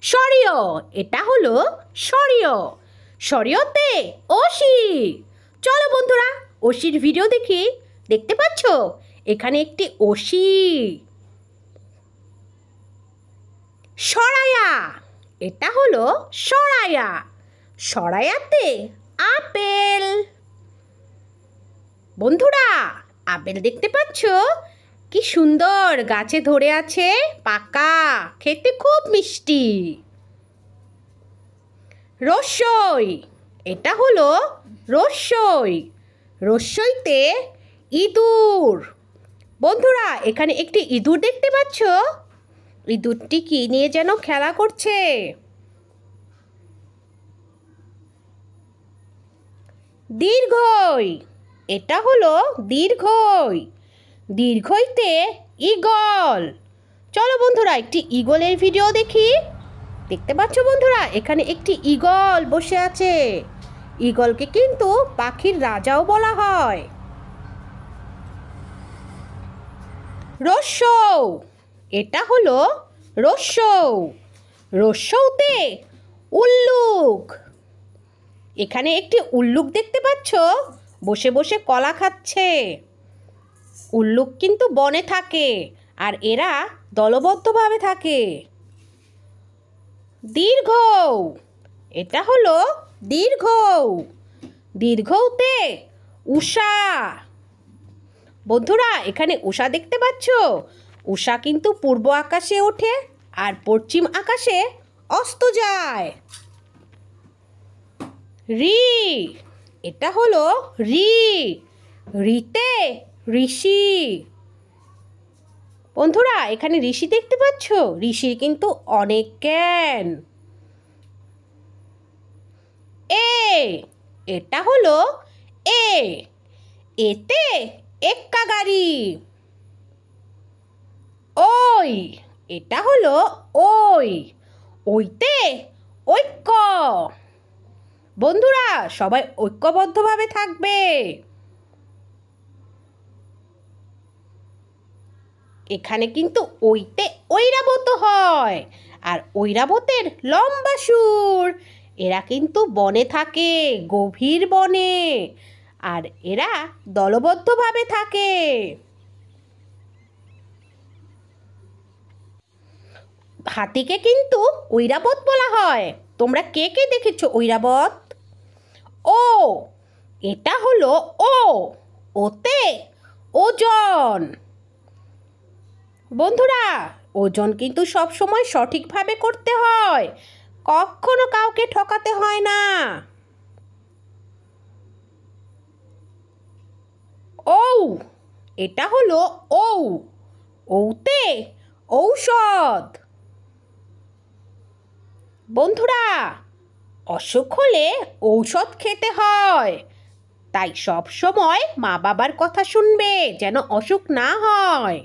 সরিয়, এটা হলো সরিয়। সরিয়তে অসি। চলো বন্ধুরা, অসির ভিডিও দেখি। দেখতে পাচ্ছ এখানে একটি অসি। সরায়া, এটা হলো সরায়া। সরায়াতে আপেল। বন্ধুরা, আপেল দেখতে পাচ্ছ কি সুন্দর গাছে ধরে আছে, পাকা, খেতে খুব মিষ্টি। রসই, এটা হলো রসই। রসইতে ইঁদুর। বন্ধুরা, এখানে একটি ইঁদুর দেখতে পাচ্ছ। ইঁদুরটি কি নিয়ে যেন খেলা করছে। দীর্ঘই, এটা হলো দীর্ঘই। দীর্ঘইতে ঈগল। চলো বন্ধুরা, একটি ঈগলের ভিডিও দেখি। দেখতে পাচ্ছ বন্ধুরা, এখানে একটি ঈগল বসে আছে। ঈগলকে কিন্তু পাখির রাজাও বলা হয়। রস্যৌ, এটা হলো রস্যৌ। রস্যৌতে উল্লুক। এখানে একটি উল্লুক দেখতে পাচ্ছ, বসে বসে কলা খাচ্ছে। উল্লুক কিন্তু বনে থাকে, আর এরা দলবদ্ধভাবে থাকে। দীর্ঘ, এটা হলো দীর্ঘ। দীর্ঘতে উষা। বন্ধুরা, এখানে উষা দেখতে পাচ্ছ। উষা কিন্তু পূর্ব আকাশে ওঠে আর পশ্চিম আকাশে অস্ত যায়। রি, এটা হলো রি। রিতে ঋষি। বন্ধুরা, এখানে ঋষি দেখতে পাচ্ছ। ঋষির কিন্তু অনেক জ্ঞান। এ, এটা হলো এ। এতে এক্কা গাড়ি। ওই, এটা হলো ওই। ওইতে ঐক্য। বন্ধুরা, সবাই ঐক্যবদ্ধভাবে থাকবে। এখানে কিন্তু ওইতে ঐরাবত হয়, আর ঐরাবতের লম্বা সুর। এরা কিন্তু বনে থাকে, গভীর বনে, আর এরা দলবদ্ধভাবে থাকে। হাতিকে কিন্তু ঐরাবত বলা হয়। তোমরা কে কে দেখেছো ঐরাবত? ও, এটা হলো ও। ওতে ওজন। বন্ধুরা, ওজন কিন্তু সব সময় সঠিকভাবে করতে হয়, কখনো কাউকে ঠকাতে হয় না। ঔ, এটা হলো ঔ। ঔতে ঔষধ। বন্ধুরা, অসুখ হলে ঔষধ খেতে হয়, তাই সব সময় মা বাবার কথা শুনবে যেন অসুখ না হয়।